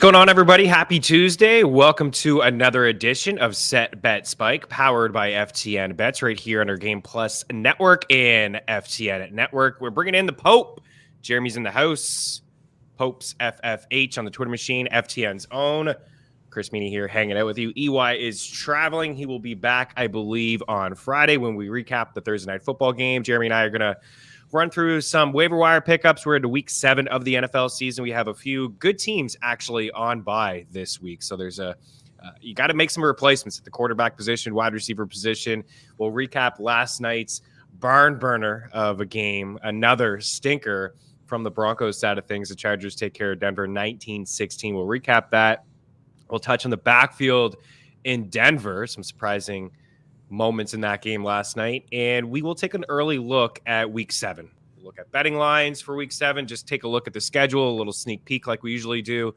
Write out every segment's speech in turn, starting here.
going on, everybody? Happy Tuesday. Welcome to another edition of Set Bet Spike, powered by FTN Bets right here on our Game Plus Network and FTN Network. We're bringing in the Pope. Jeremy's in the house. Pope's FFH on the Twitter machine, FTN's own. Chris Meaney here hanging out with you. EY is traveling. He will be back, I believe, on Friday when we recap the Thursday night football game. Jeremy and I are going to run through some waiver wire pickups. We're into week 7 of the NFL season. We have a few good teams actually on bye this week. So there's you got to make some replacements at the quarterback position, wide receiver position. We'll recap last night's barn burner of a game, another stinker from the Broncos side of things. The Chargers take care of Denver 19-16. We'll recap that. We'll touch on the backfield in Denver, some surprising moments in that game last night, and we will take an early look at week 7. We'll look at betting lines for week 7, just take a look at the schedule, a little sneak peek like we usually do,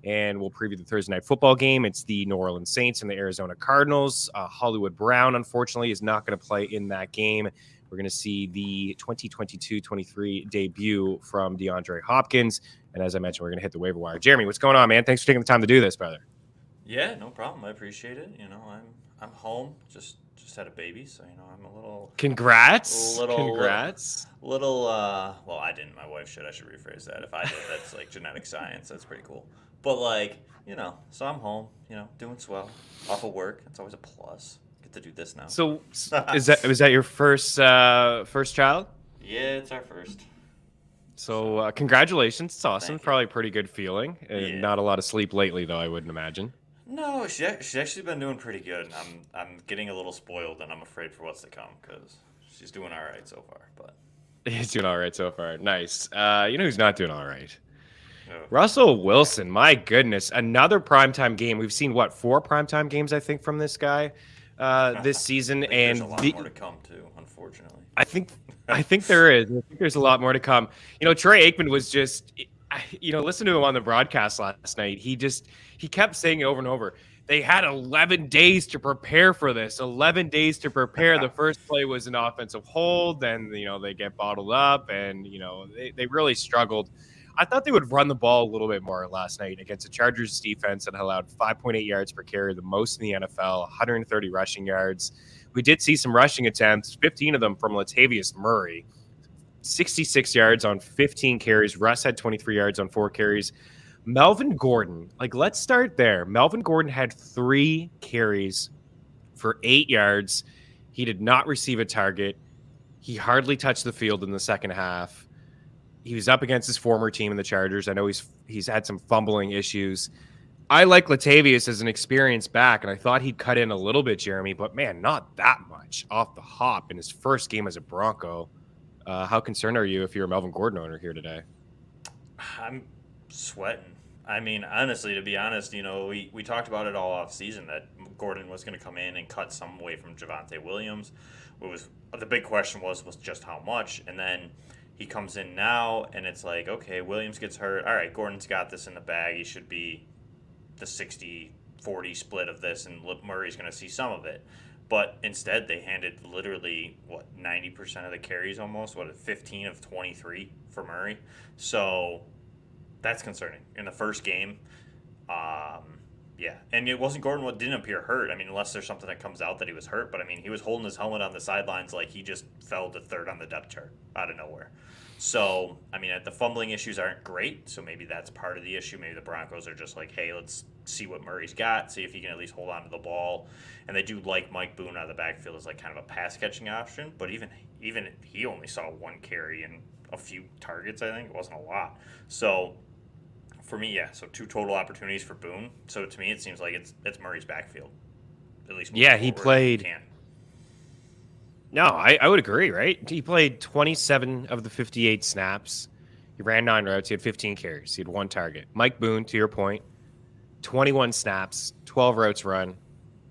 and we'll preview the Thursday night football game. It's the New Orleans Saints and the Arizona Cardinals. Hollywood Brown, unfortunately, is not going to play in that game. We're going to see the 2022-23 debut from DeAndre Hopkins, and as I mentioned, we're going to hit the waiver wire. Jeremy, what's going on, man? Thanks for taking the time to do this, brother. Yeah, no problem. I appreciate it. You know, I'm home. Just had a baby, so you know I'm a little. Congrats! Well, I didn't. My wife should. I should rephrase that. If I did, that's like genetic science. That's pretty cool. But like, you know, so I'm home. You know, doing swell. Off of work. It's always a plus. Get to do this now. So, was that your first child? Yeah, it's our first. So congratulations. It's awesome. Probably a pretty good feeling. Yeah. Not a lot of sleep lately, though, I wouldn't imagine. No, she's actually been doing pretty good. I'm getting a little spoiled, and I'm afraid for what's to come because she's doing all right so far. But he's doing all right so far. Nice. You know who's not doing all right? No. Russell Wilson. My goodness, another primetime game. We've seen 4 primetime games, I think, from this guy this season, and there's a lot more to come too. Unfortunately, I think there is. I think there's a lot more to come. You know, Troy Aikman was just. Listen to him on the broadcast last night. He kept saying it over and over. They had 11 days to prepare for this. 11 days to prepare. The first play was an offensive hold. Then, they get bottled up and, they really struggled. I thought they would run the ball a little bit more last night against the Chargers defense that allowed 5.8 yards per carry, the most in the NFL, 130 rushing yards. We did see some rushing attempts, 15 of them from Latavius Murray. 66 yards on 15 carries. Russ had 23 yards on 4 carries. Melvin Gordon, let's start there. Melvin Gordon had 3 carries for 8 yards. He did not receive a target. He hardly touched the field in the second half. He was up against his former team in the Chargers. I know he's had some fumbling issues. I like Latavius as an experienced back, and I thought he'd cut in a little bit, Jeremy, but man, not that much off the hop in his first game as a Bronco. How concerned are you if you're a Melvin Gordon owner here today? I'm sweating. I mean, honestly, to be honest, we talked about it all off season that Gordon was going to come in and cut some away from Javonte Williams. The big question was just how much, and then he comes in now, and it's like, okay, Williams gets hurt. All right, Gordon's got this in the bag. He should be the 60-40 split of this, and Murray's going to see some of it. But instead, they handed literally, 90% of the carries almost? 15 of 23 for Murray? So that's concerning. In the first game, yeah. And it wasn't Gordon what didn't appear hurt. I mean, unless there's something that comes out that he was hurt. But, I mean, he was holding his helmet on the sidelines like he just fell to 3rd on the depth chart out of nowhere. So, I mean, the fumbling issues aren't great, so maybe that's part of the issue. Maybe the Broncos are just like, hey, let's see what Murray's got, see if he can at least hold on to the ball. And they do like Mike Boone out of the backfield as kind of a pass-catching option, but even he only saw 1 carry and a few targets, I think. It wasn't a lot. So, for me, yeah, so 2 total opportunities for Boone. So, to me, it seems like it's Murray's backfield, at least. Yeah, he played. No, I would agree, right? He played 27 of the 58 snaps. He ran 9 routes. He had 15 carries. He had 1 target. Mike Boone, to your point, 21 snaps, 12 routes run,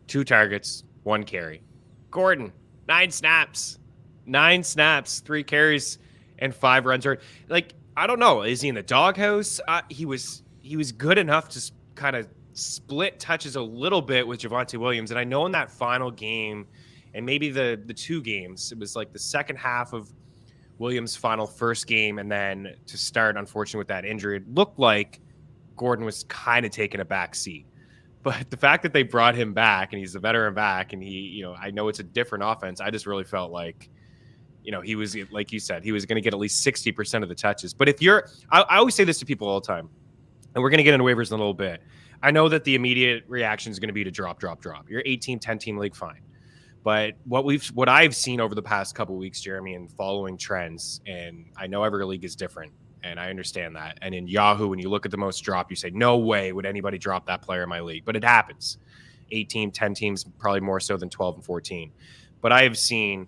2 targets, 1 carry. Gordon, 9 snaps, 3 carries, and 5 runs. I don't know. Is he in the doghouse? He was good enough to kind of split touches a little bit with Javonte Williams. And I know in that final game, and maybe the 2 games, it was like the second half of Williams' first game, and then to start, unfortunately, with that injury, it looked like Gordon was kind of taking a back seat. But the fact that they brought him back and he's a veteran back and he, I know it's a different offense. I just really felt like, he was, like you said, he was going to get at least 60% of the touches. But if I always say this to people all the time, and we're going to get into waivers in a little bit. I know that the immediate reaction is going to be to drop. You're 8-team, 10-team league, fine. But what I've seen over the past couple of weeks, Jeremy, and following trends, and I know every league is different, and I understand that. And in Yahoo, when you look at the most drop, you say, no way would anybody drop that player in my league. But it happens. 8-team, 10 teams, probably more so than 12 and 14. But I have seen,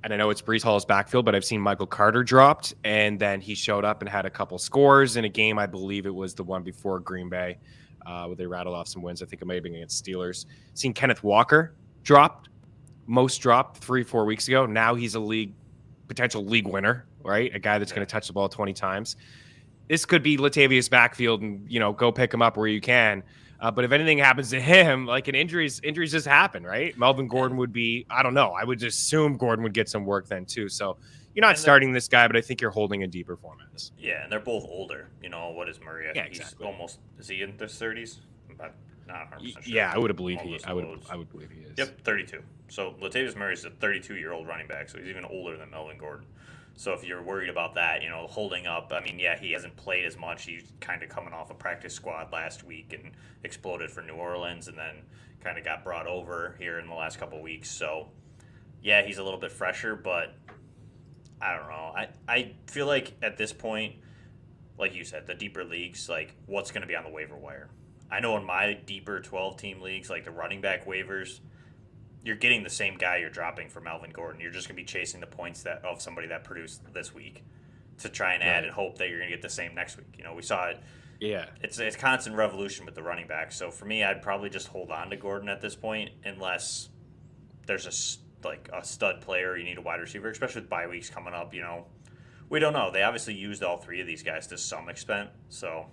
and I know it's Breece Hall's backfield, but I've seen Michael Carter dropped, and then he showed up and had a couple scores in a game. I believe it was the one before Green Bay, where they rattled off some wins. I think it may have been against Steelers. Seen Kenneth Walker dropped, most dropped 3-4 weeks ago. Now he's a potential league winner, right? A guy that's going to touch the ball 20 times. This could be Latavius backfield, and go pick him up where you can. But if anything happens to him, like injuries just happen, right? Melvin Gordon would be, I don't know. I would just assume Gordon would get some work then too. So you're not starting this guy, but I think you're holding a deeper formats. Yeah, and they're both older. What is Murray? I think exactly. is he in his 30s? I'm not 100% sure. Yeah, I would believe I would believe he is. Yep, 32. So Latavius Murray's a 32-year-old running back, so he's even older than Melvin Gordon. So if you're worried about that, holding up, he hasn't played as much. He's kind of coming off a practice squad last week and exploded for New Orleans and then kind of got brought over here in the last couple of weeks. So, yeah, he's a little bit fresher, but I don't know. I feel like at this point, like you said, the deeper leagues, like what's going to be on the waiver wire? I know in my deeper 12-team leagues, like the running back waivers, you're getting the same guy you're dropping for Melvin Gordon. You're just going to be chasing the points of somebody that produced this week to try and add and hope that you're going to get the same next week. We saw it. Yeah. It's constant revolution with the running back. So for me, I'd probably just hold on to Gordon at this point unless there's a stud player. You need a wide receiver, especially with bye weeks coming up. We don't know. They obviously used all three of these guys to some extent. So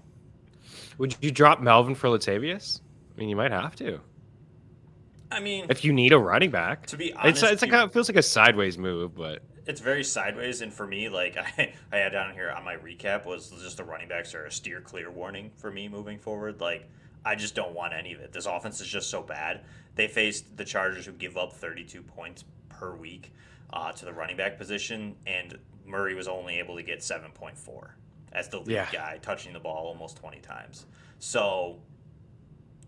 would you drop Melvin for Latavius? You might have to. If you need a running back, to be honest, it feels like a sideways move, but it's very sideways. And for me, like I had down here on my recap was just the running backs are a steer clear warning for me moving forward. Like I just don't want any of it. This offense is just so bad. They faced the Chargers, who give up 32 points per week to the running back position, and Murray was only able to get 7.4 as the lead guy, touching the ball almost 20 times. So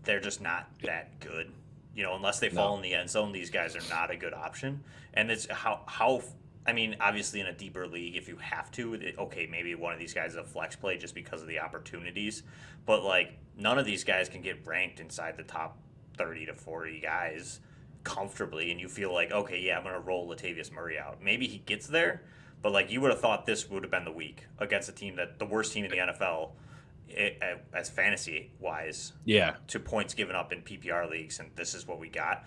they're just not that good. Unless they fall in the end zone, these guys are not a good option. And it's obviously in a deeper league, if you have to, maybe one of these guys is a flex play just because of the opportunities. But, none of these guys can get ranked inside the top 30 to 40 guys comfortably. And you feel like, I'm going to roll Latavius Murray out. Maybe he gets there, but, you would have thought this would have been the week against a team the worst team in the NFL, as fantasy-wise, to points given up in PPR leagues, and this is what we got.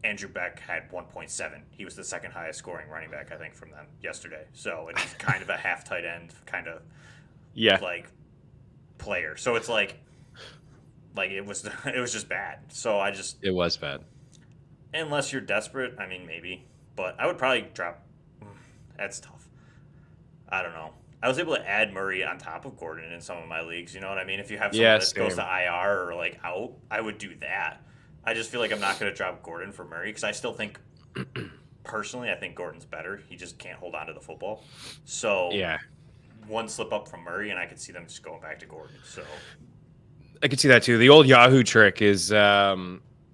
Andrew Beck had 1.7. He was the second highest scoring running back, I think, from them yesterday. So it's kind of a half tight end kind of player. So it's like it was just bad. So it was bad. Unless you're desperate, maybe. But I would probably drop. That's tough. I don't know. I was able to add Murray on top of Gordon in some of my leagues. You know what I mean? If you have someone that goes to IR or out, I would do that. I just feel like I'm not going to drop Gordon for Murray because I still think, personally, I think Gordon's better. He just can't hold on to the football. So one slip up from Murray, and I could see them just going back to Gordon. So I could see that too. The old Yahoo trick is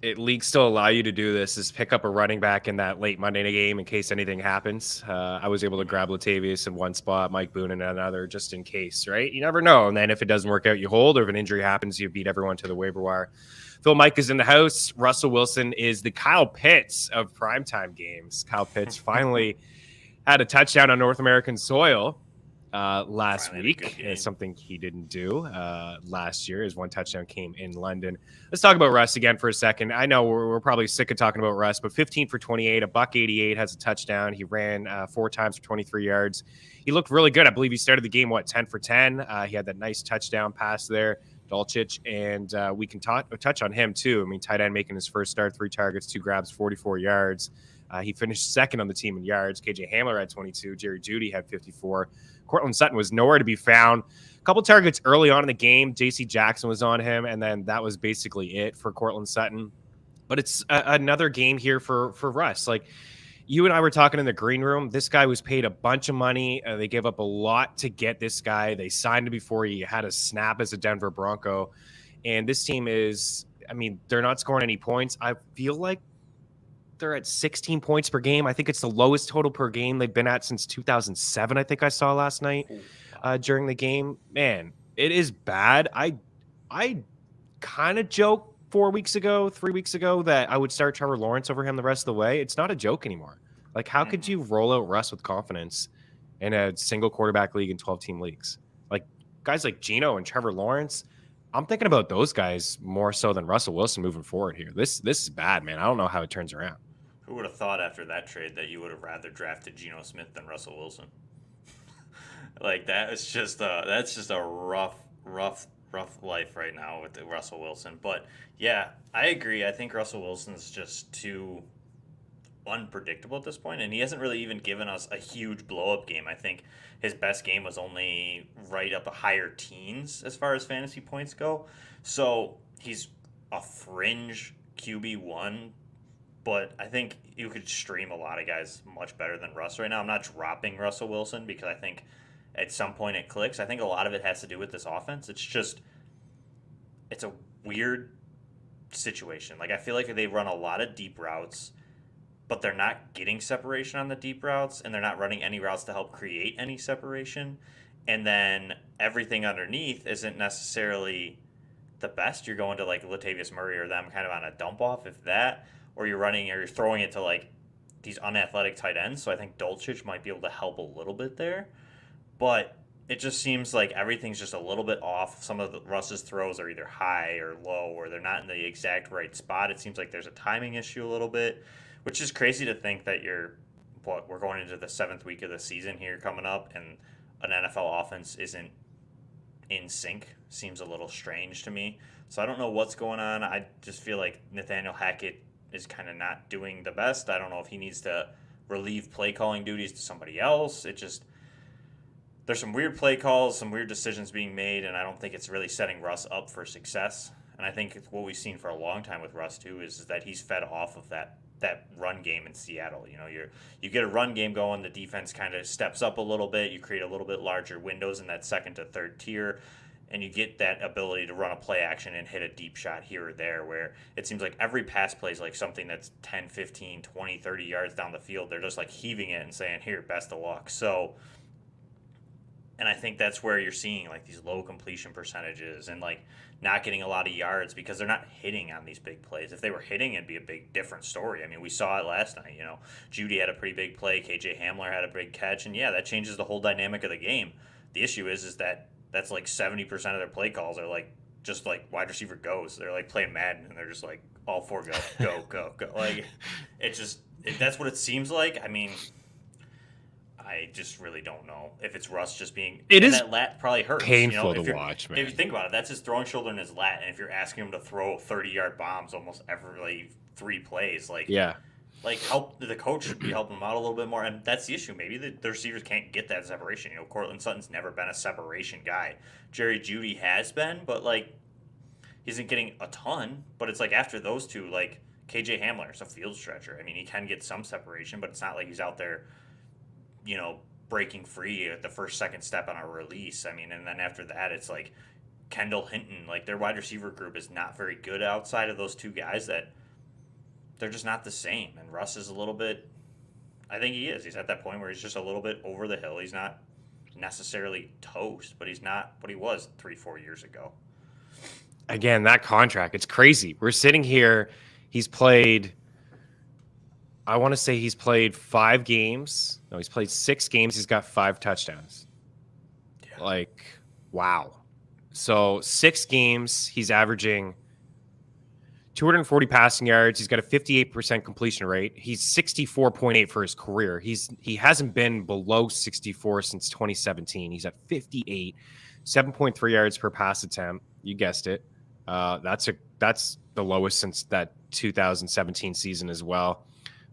leagues still allow you to do this, is pick up a running back in that late Monday night game in case anything happens. I was able to grab Latavius in one spot, Mike Boone in another, just in case, right? You never know. And then if it doesn't work out, you hold, or if an injury happens, you beat everyone to the waiver wire. Phil Mike is in the house. Russell Wilson is the Kyle Pitts of primetime games. Kyle Pitts finally had a touchdown on North American soil last week. It's something he didn't do last year. His one touchdown came in London. Let's talk about Russ again for a second. I know we're probably sick of talking about Russ, but 15 for 28, $188, has a touchdown. He ran 4 times for 23 yards. He looked really good. I believe he started the game, 10 for 10. He had that nice touchdown pass there, Dolchich, and we can touch on him too. Tight end making his first start, 3 targets, 2 grabs, 44 yards. He finished second on the team in yards. KJ Hamler had 22. Jerry Jeudy had 54. Cortland Sutton was nowhere to be found. A couple targets early on in the game. J.C. Jackson was on him, and then that was basically it for Cortland Sutton. But it's another game here for Russ. Like, you and I were talking in the green room. This guy was paid a bunch of money. They gave up a lot to get this guy. They signed him before he had a snap as a Denver Bronco. And this team is, I mean, they're not scoring any points. I feel like they're at 16 points per game. I think it's the lowest total per game they've been at since 2007, I think I saw last night during the game. Man, it is bad. I kind of joked 3 weeks ago that I would start Trevor Lawrence over him the rest of the way. It's not a joke anymore. Like, how could you roll out Russ with confidence in a single quarterback league and 12-team leagues? Like, guys like Geno and Trevor Lawrence, I'm thinking about those guys more so than Russell Wilson moving forward here. This is bad, man. I don't know how it turns around. Who would have thought after that trade that you would have rather drafted Geno Smith than Russell Wilson? Like, that's just a rough life right now with Russell Wilson. But yeah, I agree. I think Russell Wilson's just too unpredictable at this point, and he hasn't really even given us a huge blow-up game. I think his best game was only right up a higher teens as far as fantasy points go. So he's a fringe QB1, but I think you could stream a lot of guys much better than Russ right now. I'm not dropping Russell Wilson because I think at some point it clicks. I think a lot of it has to do with this offense. It's a weird situation. Like, I feel like they run a lot of deep routes, but they're not getting separation on the deep routes, and they're not running any routes to help create any separation. And then everything underneath isn't necessarily the best. You're going to like Latavius Murray or them kind of on a dump off, if that, or you're throwing it to like these unathletic tight ends. So I think Dulcich might be able to help a little bit there. But it just seems like everything's just a little bit off. Some of Russ's throws are either high or low, or they're not in the exact right spot. It seems like there's a timing issue a little bit, which is crazy to think that we're going into the 7th week of the season here coming up, and an NFL offense isn't in sync. Seems a little strange to me. So I don't know what's going on. I just feel like Nathaniel Hackett is kind of not doing the best. I don't know if he needs to relieve play calling duties to somebody else. There's some weird play calls, some weird decisions being made, and I don't think it's really setting Russ up for success. And I think what we've seen for a long time with Russ too is that he's fed off of that run game in Seattle. You know, you get a run game going, the defense kind of steps up a little bit, you create a little bit larger windows in that second to third tier, and you get that ability to run a play action and hit a deep shot here or there, where it seems like every pass play is like something that's 10, 15, 20, 30 yards down the field. They're just like heaving it and saying, here, best of luck. So, and I think that's where you're seeing like these low completion percentages and like not getting a lot of yards because they're not hitting on these big plays. If they were hitting, it'd be a big different story. I mean, we saw it last night. You know, Judy had a pretty big play. KJ Hamler had a big catch, and yeah, that changes the whole dynamic of the game. The issue is that that's like 70% of their play calls are like just like wide receiver goes. They're like playing Madden, and they're just like all four go. Like that's what it seems like. I mean, I just really don't know if it's Russ just being. It is that lat probably hurts. painful to watch, man. If you think about it, that's his throwing shoulder and his lat, and if you're asking him to throw 30-yard bombs almost every 3 plays, like help the coach should be helping him out a little bit more, and that's the issue. Maybe the receivers can't get that separation. You know, Cortland Sutton's never been a separation guy. Jerry Jeudy has been, but like he isn't getting a ton. But it's like after those two, like KJ Hamler's a field stretcher. I mean, he can get some separation, but it's not like he's out there, you know, breaking free at the first, second step on a release. I mean, and then after that, it's like Kendall Hinton. Like their wide receiver group is not very good outside of those two guys. That they're just not the same. And Russ is a little bit. I think he is. He's at that point where he's just a little bit over the hill. He's not necessarily toast, but he's not what he was 3-4 years ago. Again, that contract, it's crazy. We're sitting here. He's played. I want to say he's played 5 games. No, he's played 6 games. He's got 5 touchdowns. Yeah. Like, wow. So 6 games, he's averaging 240 passing yards. He's got a 58% completion rate. He's 64.8 for his career. He hasn't been below 64 since 2017. He's at 58, 7.3 yards per pass attempt. You guessed it. That's the lowest since that 2017 season as well.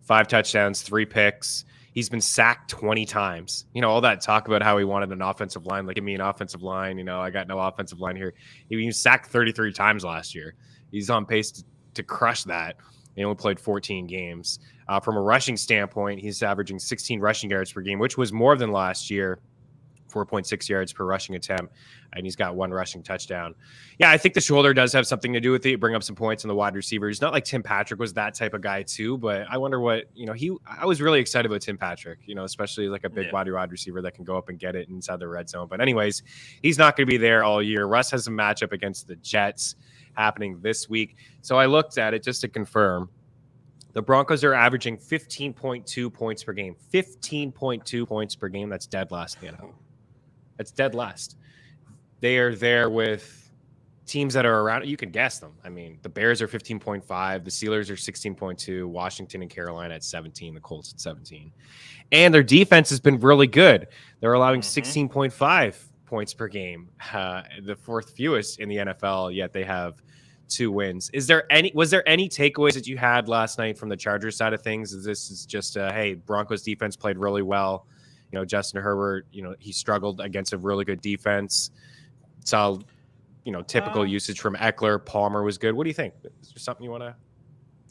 5 touchdowns, 3 picks. He's been sacked 20 times. All that talk about how he wanted an offensive line, like, give me an offensive line. I got no offensive line here. He was sacked 33 times last year. He's on pace to crush that. He only played 14 games. From a rushing standpoint, he's averaging 16 rushing yards per game, which was more than last year. 4.6 yards per rushing attempt, and he's got 1 rushing touchdown. Yeah, I think the shoulder does have something to do with it. Bring up some points on the wide receiver. He's not like Tim Patrick was that type of guy too, but I wonder what, I was really excited about Tim Patrick, especially like a big body wide receiver that can go up and get it inside the red zone. But anyways, he's not going to be there all year. Russ has a matchup against the Jets happening this week. So I looked at it just to confirm. The Broncos are averaging 15.2 points per game. 15.2 points per game. That's dead last in the NFL. That's dead last. They are there with teams that are around. You can guess them. I mean, the Bears are 15.5. The Steelers are 16.2. Washington and Carolina at 17. The Colts at 17. And their defense has been really good. They're allowing 16.5 points per game, the 4th fewest in the NFL, yet they have 2 wins. Was there any takeaways that you had last night from the Chargers side of things? This is just, hey, Broncos defense played really well. Justin Herbert, he struggled against a really good defense. Saw, typical usage from Eckler. Palmer was good. What do you think? Is there something you want to?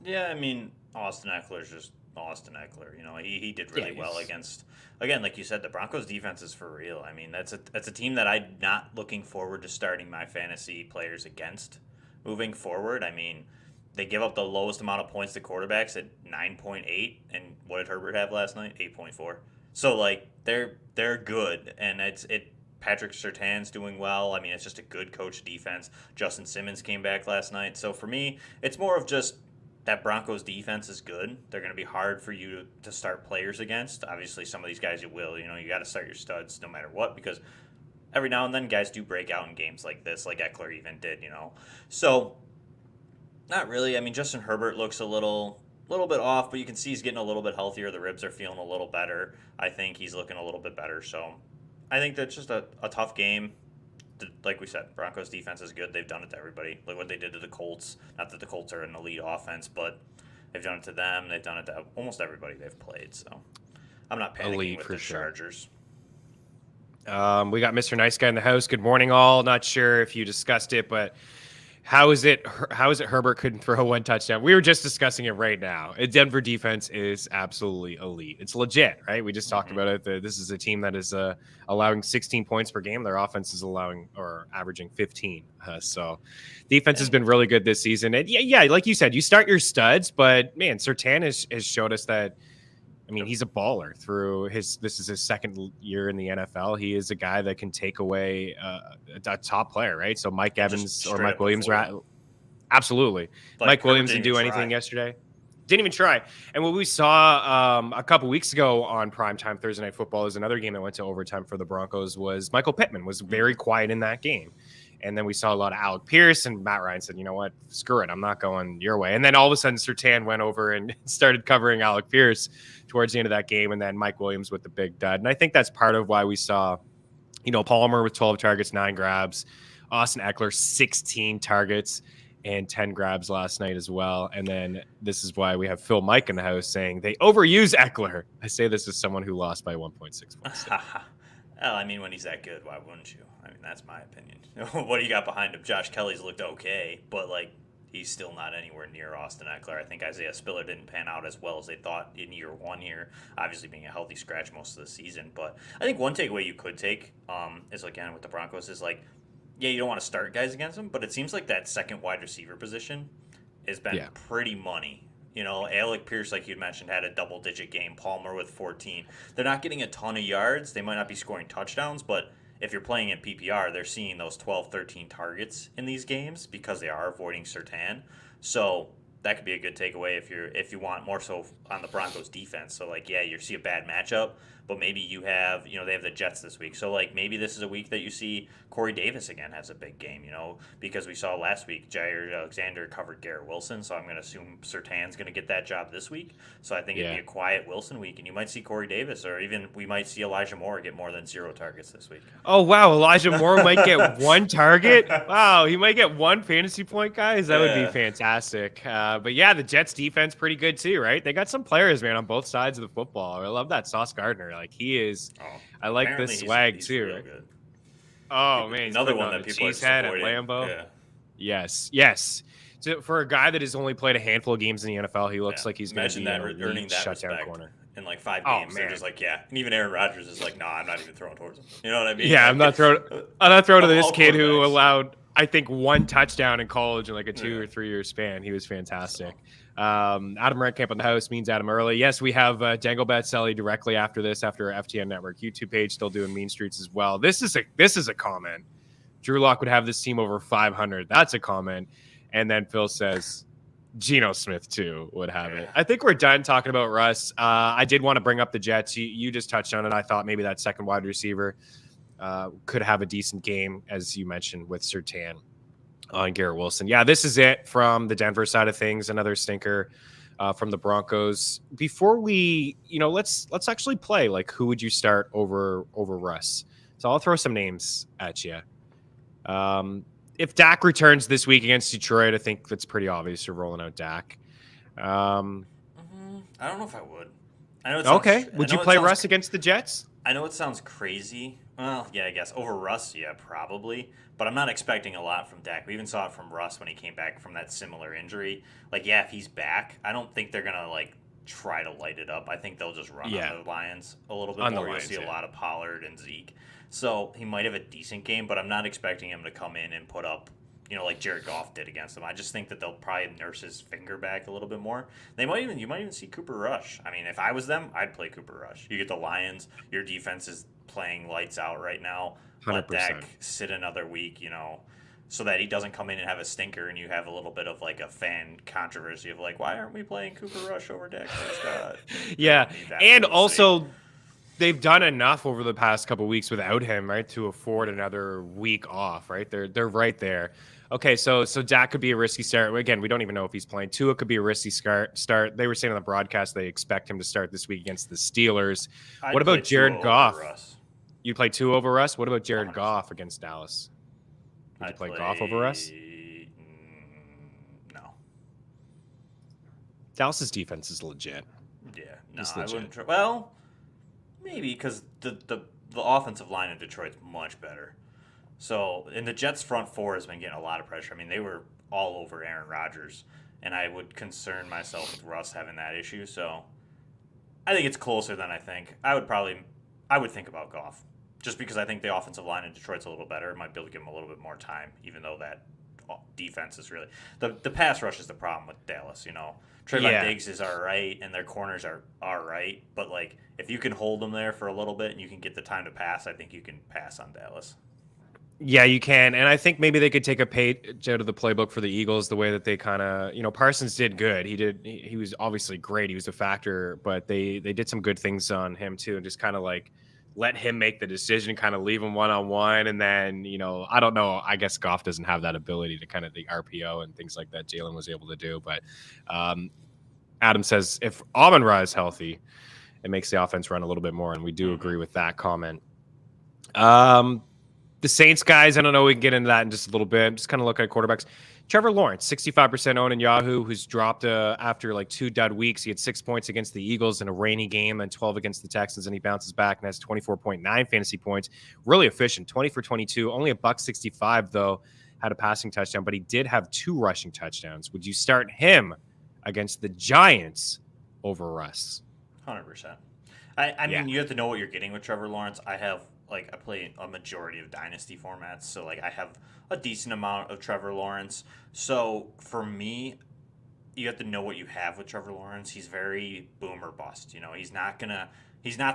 Yeah, I mean, Austin Eckler's just Austin Eckler. He did really well against, again, like you said, the Broncos defense is for real. I mean, that's a team that I'm not looking forward to starting my fantasy players against moving forward. I mean, they give up the lowest amount of points to quarterbacks at 9.8, and what did Herbert have last night? 8.4. So like they're good, and Patrick Surtain's doing well. I mean, it's just a good coach defense. Justin Simmons came back last night. So for me, it's more of just that Broncos defense is good. They're going to be hard for you to start players against. Obviously, some of these guys you will. You got to start your studs no matter what, because every now and then guys do break out in games like this, like Eckler even did. So not really. I mean, Justin Herbert looks a little bit off, but you can see he's getting a little bit healthier. The ribs are feeling a little better. I think he's looking a little bit better. So I think that's just a tough game. Like we said, Broncos defense is good. They've done it to everybody. Look what they did to the Colts. Not that the Colts are an elite offense, but they've done it to them. They've done it to almost everybody they've played. So I'm not panicking elite with the Chargers. We got Mr. Nice Guy in the house. Good morning, all. Not sure if you discussed it, but how is it Herbert couldn't throw 1 touchdown? We were just discussing it right now. Denver defense is absolutely elite. It's legit, right? We just talked about it. This is a team that is allowing 16 points per game. Their offense is averaging 15. So defense has been really good this season. And yeah, like you said, you start your studs, but man, Surtain has showed us that. I mean, he's a baller this is his 2nd year in the NFL. He is a guy that can take away a top player, right? So Mike Evans or Mike Williams, absolutely. Like Mike Williams didn't do anything yesterday. Didn't even try. And what we saw a couple weeks ago on primetime Thursday Night Football is another game that went to overtime for the Broncos was Michael Pittman was very quiet in that game. And then we saw a lot of Alec Pierce, and Matt Ryan said, you know what, screw it, I'm not going your way. And then all of a sudden, Surtain went over and started covering Alec Pierce towards the end of that game, and then Mike Williams with the big dud. And I think that's part of why we saw, Palmer with 12 targets, 9 grabs, Austin Eckler, 16 targets and 10 grabs last night as well. And then this is why we have Phil Mike in the house saying they overuse Eckler. I say this as someone who lost by 1.6 points. Well, I mean, when he's that good, why wouldn't you? I mean, that's my opinion. What do you got behind him? Josh Kelly's looked okay, but, he's still not anywhere near Austin Eckler. I think Isaiah Spiller didn't pan out as well as they thought in year 1 here, obviously being a healthy scratch most of the season. But I think one takeaway you could take is, again, with the Broncos is, you don't want to start guys against them, but it seems like that second wide receiver position has been pretty money. Alec Pierce, like you mentioned, had a double-digit game. Palmer with 14. They're not getting a ton of yards. They might not be scoring touchdowns, but if you're playing in PPR, they're seeing those 12, 13 targets in these games because they are avoiding Surtain. So that could be a good takeaway if you want more so on the Broncos defense. So, you see a bad matchup, but maybe you have, they have the Jets this week. So, like, maybe this is a week that you see Corey Davis again has a big game, because we saw last week Jair Alexander covered Garrett Wilson. So I'm going to assume Surtain's going to get that job this week. So I think it'd be a quiet Wilson week, and you might see Corey Davis, or even we might see Elijah Moore get more than 0 targets this week. Oh, wow. Elijah Moore might get 1 target. Wow. He might get 1 fantasy point, guys. That would be fantastic. But yeah, the Jets defense pretty good too, right? They got some players, man, on both sides of the football. I love that Sauce Gardner. Like, he is. I like the swag he's too. Real good. Oh man, another one that people are supporting. Lambeau. Yeah. Yes. So for a guy that has only played a handful of games in the NFL, he looks like he's going to be earning that shutdown corner in like 5 games. They're just like, yeah. And even Aaron Rodgers is like, I'm not even throwing towards him. You know what I mean? Yeah, I'm not throwing to this kid who allowed, I think, 1 touchdown in college in like a 2 or 3 year span. He was fantastic. Adam Rentcamp on the house means Adam Early. Yes, we have Dangle Batselli directly after this, after our FTN Network YouTube page, still doing Mean Streets as well. This is a comment. Drew Lock would have this team over 500. That's a comment. And then Phil says Geno Smith too would have it. I think we're done talking about Russ. I did want to bring up the Jets. You just touched on it. I thought maybe that second wide receiver could have a decent game, as you mentioned, with Surtain on Garrett Wilson. Yeah, this is it from the Denver side of things. Another stinker from the Broncos. Before we, let's actually play. Like, who would you start over Russ? So I'll throw some names at you. If Dak returns this week against Detroit, I think that's pretty obvious. You're rolling out Dak. I don't know if I would. I know okay. Would you play Russ against the Jets? I know it sounds crazy. Well, yeah, I guess. Over Russ, yeah, probably. But I'm not expecting a lot from Dak. We even saw it from Russ when he came back from that similar injury. Like, yeah, if he's back, I don't think they're going to, try to light it up. I think they'll just run on the Lions a little bit more. You'll see a lot of Pollard and Zeke. So he might have a decent game, but I'm not expecting him to come in and put up, like Jared Goff did against them. I just think that they'll probably nurse his finger back a little bit more. You might even see Cooper Rush. I mean, if I was them, I'd play Cooper Rush. You get the Lions. Your defense is playing lights out right now. 100%. Let Dak sit another week, so that he doesn't come in and have a stinker, and you have a little bit of a fan controversy of why aren't we playing Cooper Rush over Dak Prescott? Yeah, and also they've done enough over the past couple of weeks without him, right, to afford another week off, right? They're right there. Okay, so Dak could be a risky start. Again, we don't even know if he's playing. Tua could be a risky start. They were saying on the broadcast they expect him to start this week against the Steelers. What about Jared Goff? You'd play Tua over Russ? What about Jared Goff against Dallas? Would you play Goff over Russ? No. Dallas's defense is legit. Yeah, no, I wouldn't try. Well, maybe because the offensive line in Detroit's much better. So, and the Jets' front four has been getting a lot of pressure. I mean, they were all over Aaron Rodgers, and I would concern myself with Russ having that issue. So, I think it's closer than I think. I would think about Goff, just because I think the offensive line in Detroit's a little better. It might be able to give him a little bit more time, even though that defense is really the pass rush is the problem with Dallas. Trayvon Diggs is all right, and their corners are all right. But if you can hold them there for a little bit and you can get the time to pass, I think you can pass on Dallas. Yeah, you can. And I think maybe they could take a page out of the playbook for the Eagles, the way that they kind of, Parsons did good. He was obviously great. He was a factor, but they did some good things on him too. And just kind of let him make the decision, kind of leave him one-on-one. And then, I don't know. I guess Goff doesn't have that ability to kind of the RPO and things like that Jalen was able to do. But Adam says if Amon-Ra is healthy, it makes the offense run a little bit more. And we do agree with that comment. The Saints guys, I don't know. We can get into that in just a little bit. Just kind of look at quarterbacks. Trevor Lawrence, 65% owned in Yahoo, who's dropped after 2 dud weeks. He had 6 points against the Eagles in a rainy game and 12 against the Texans, and he bounces back and has 24.9 fantasy points. Really efficient, 20 for 22. Only $165 though. Had a passing touchdown, but he did have 2 rushing touchdowns. Would you start him against the Giants over Russ? 100%. I mean, you have to know what you're getting with Trevor Lawrence. I play a majority of dynasty formats, so I have a decent amount of Trevor Lawrence. So for me, you have to know what you have with Trevor Lawrence. He's very boom or bust. He's not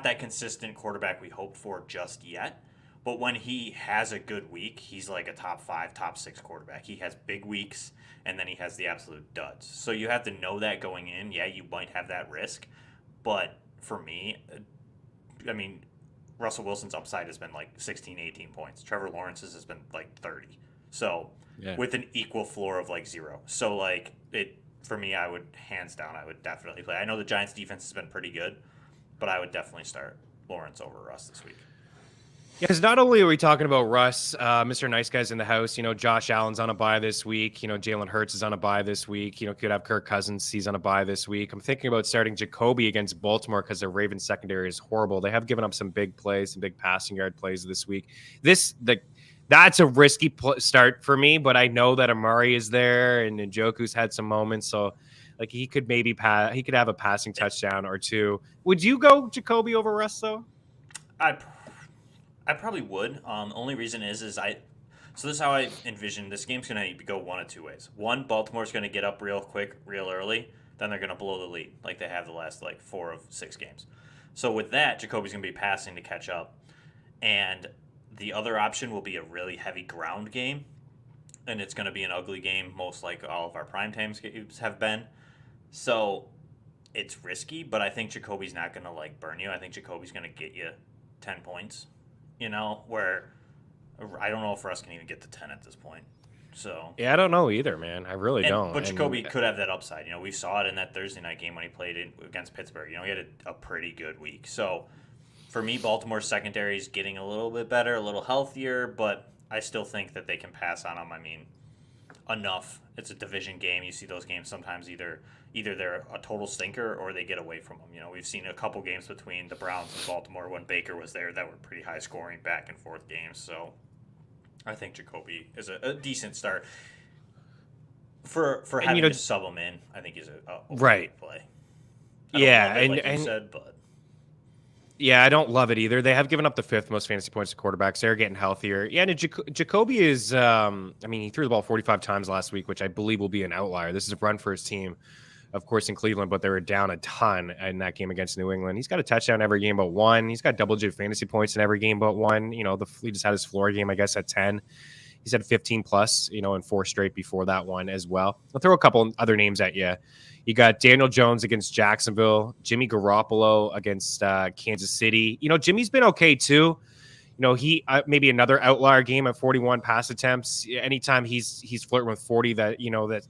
that consistent quarterback we hoped for just yet. But when he has a good week, he's like a top 5, top 6 quarterback. He has big weeks, and then he has the absolute duds. So you have to know that going in. Yeah, you might have that risk, but for me, I mean, Russell Wilson's upside has been like 16, 18 points. Trevor Lawrence's has been like 30. So Yeah. with an equal floor of like 0. So like for me, I would hands down, I would definitely play. I know the Giants defense has been pretty good, but I would definitely start Lawrence over Russ this week. Yeah, because not only are we talking about Russ, Mr. Nice Guy's in the house. Josh Allen's on a bye this week. Jalen Hurts is on a bye this week. Could have Kirk Cousins. He's on a bye this week. I'm thinking about starting Jacoby against Baltimore because their Ravens secondary is horrible. They have given up some big plays, some big passing yard plays this week. That's a risky start for me, but I know that Amari is there and Njoku's had some moments, so like he could maybe he could have a passing touchdown or two. Would you go Jacoby over Russ though? I probably would. The only reason is so this is how I envision this game's going to go one of two ways. One, Baltimore's going to get up real quick, real early. Then they're going to blow the lead like they have the last 4 of 6 games. So with that, Jacoby's going to be passing to catch up. And the other option will be a really heavy ground game. And it's going to be an ugly game, most like all of our primetime games have been. So it's risky, but I think Jacoby's not going to burn you. I think Jacoby's going to get you 10 points. Where I don't know if Russ can even get to 10 at this point. So yeah, I don't know either, man. I really don't. But Jacoby could have that upside. We saw it in that Thursday night game when he played against Pittsburgh. He had a pretty good week. So for me, Baltimore's secondary is getting a little bit better, a little healthier, but I still think that they can pass on him. I mean, enough. It's a division game. You see those games sometimes either they're a total stinker or they get away from them. We've seen a couple games between the Browns and Baltimore when Baker was there that were pretty high scoring back and forth games. So I think Jacoby is a decent start for having to sub him in. I think he's a right play. Yeah, you said, but yeah, I don't love it either. They have given up the 5th most fantasy points to quarterbacks. They're getting healthier. Yeah, and Jacoby is, he threw the ball 45 times last week, which I believe will be an outlier. This is a run for his team, of course, in Cleveland, but they were down a ton in that game against New England. He's got a touchdown every game but one. He's got double-digit fantasy points in every game but one. He just had his floor game, I guess, at 10. He's had 15-plus, in 4 straight before that one as well. I'll throw a couple other names at you. You got Daniel Jones against Jacksonville, Jimmy Garoppolo against Kansas City. Jimmy's been okay too. He maybe another outlier game at 41 pass attempts. Anytime he's flirting with 40, that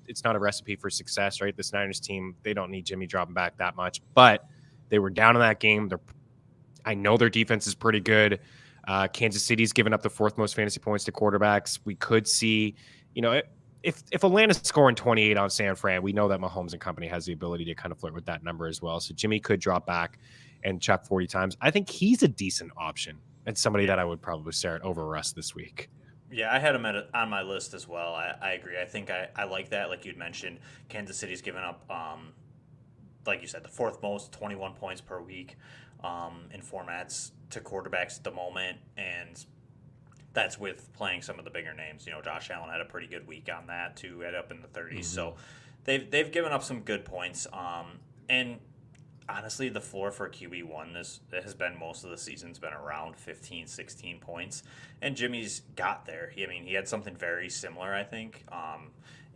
it's not a recipe for success, right? This Niners team, they don't need Jimmy dropping back that much, but they were down in that game. I know their defense is pretty good. Kansas City's given up the 4th most fantasy points to quarterbacks. We could see, if Atlanta's scoring 28 on San Fran, we know that Mahomes and company has the ability to kind of flirt with that number as well. So Jimmy could drop back and chuck 40 times. I think he's a decent option and somebody that I would probably start over Russ this week. Yeah, I had him on my list as well. I agree. I think I like that. Like you'd mentioned, Kansas City's given up, like you said, the 4th most, 21 points per week in formats to quarterbacks at the moment. And that's with playing some of the bigger names. Josh Allen had a pretty good week on that too, up in the 30s. Mm-hmm. So they've given up some good points. And honestly, the floor for QB1 has been most of the season's been around 15, 16 points. And Jimmy's got there. He had something very similar, I think.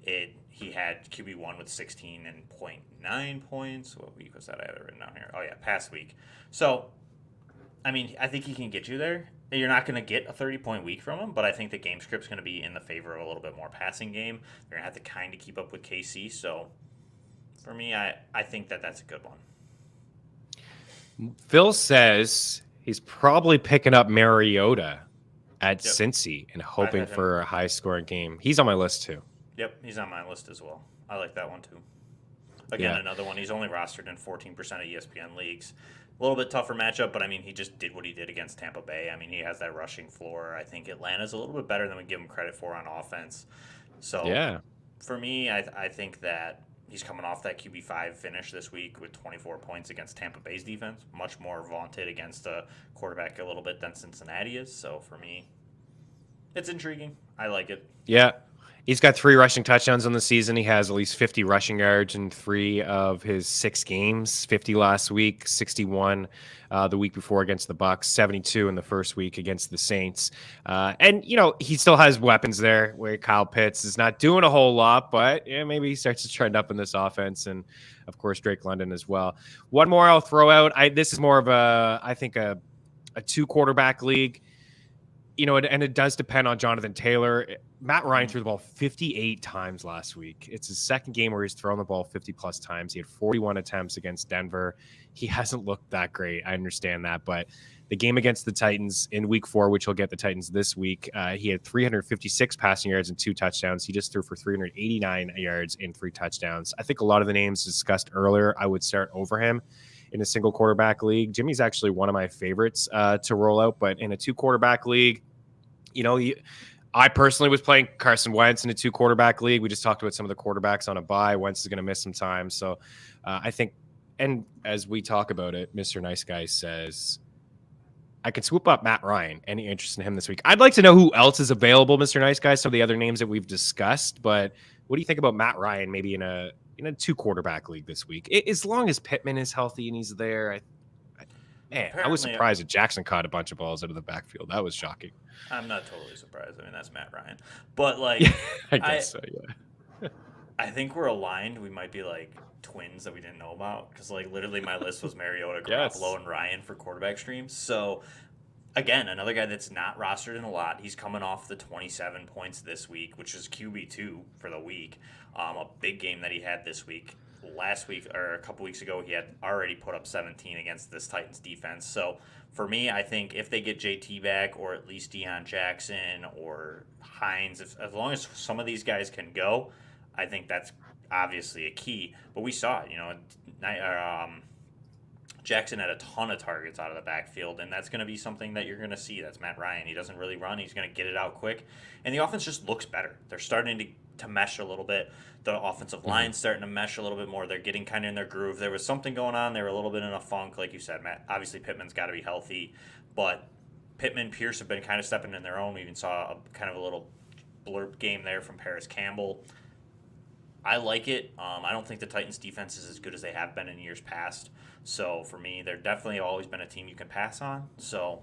He had QB1 with 16.9 points. What week was that? I had it written down here. Oh, yeah, past week. So, I think he can get you there. You're not going to get a 30-point week from him, but I think the game script's going to be in the favor of a little bit more passing game. They're going to have to kind of keep up with KC. So, for me, I think that's a good one. Phil says he's probably picking up Mariota at Cincy and hoping for a high-scoring game. He's on my list, too. Yep, he's on my list as well. I like that one, too. Again, another one. He's only rostered in 14% of ESPN leagues. A little bit tougher matchup, but, he just did what he did against Tampa Bay. He has that rushing floor. I think Atlanta's a little bit better than we give him credit for on offense. So, for me, I think that he's coming off that QB5 finish this week with 24 points against Tampa Bay's defense. Much more vaunted against a quarterback a little bit than Cincinnati is. So, for me, it's intriguing. I like it. Yeah. He's got 3 rushing touchdowns on the season. He has at least 50 rushing yards in 3 of his 6 games. 50 last week, 61 the week before against the Bucks, 72 in the first week against the Saints. And he still has weapons there. Where Kyle Pitts is not doing a whole lot, but maybe he starts to trend up in this offense, and of course Drake London as well. One more I'll throw out. This is more of I think a 2 quarterback league. And it does depend on Jonathan Taylor. Matt Ryan threw the ball 58 times last week. It's his second game where he's thrown the ball 50-plus times. He had 41 attempts against Denver. He hasn't looked that great. I understand that. But the game against the Titans in week 4, which he'll get the Titans this week, he had 356 passing yards and 2 touchdowns. He just threw for 389 yards and 3 touchdowns. I think a lot of the names discussed earlier, I would start over him in a single quarterback league. Jimmy's actually one of my favorites to roll out, but in a 2 quarterback league, I personally was playing Carson Wentz in a 2 quarterback league. We just talked about some of the quarterbacks on a bye. Wentz is going to miss some time. So I think, and as we talk about it, Mr. Nice Guy says, I could swoop up Matt Ryan. Any interest in him this week? I'd like to know who else is available, Mr. Nice Guy, some of the other names that we've discussed, but what do you think about Matt Ryan maybe in a 2 quarterback league this week? As long as Pittman is healthy and he's there, I was surprised that Jackson caught a bunch of balls out of the backfield. That was shocking. I'm not totally surprised. I mean, that's Matt Ryan. But, I guess so, yeah. I think we're aligned. We might be, twins that we didn't know about. Because, literally my list was Mariota, Garoppolo, and Ryan for quarterback streams. So, again, another guy that's not rostered in a lot. He's coming off the 27 points this week, which is QB2 for the week. A big game that he had this week. Last week, or a couple weeks ago, he had already put up 17 against this Titans defense. So for me, I think if they get JT back, or at least Deion Jackson or Hines, as long as some of these guys can go, I think that's obviously a key. But we saw it, Jackson had a ton of targets out of the backfield, and that's going to be something that you're going to see. That's Matt Ryan. He doesn't really run. He's going to get it out quick. And the offense just looks better. They're starting to mesh a little bit. The offensive line's starting to mesh a little bit more. They're getting kind of in their groove. There was something going on. They were a little bit in a funk, like you said, Matt. Obviously, Pittman's got to be healthy. But Pittman, Pierce have been kind of stepping in their own. We even saw a little blurb game there from Paris Campbell. I like it. I don't think the Titans' defense is as good as they have been in years past. So, for me, they're definitely always been a team you can pass on. So,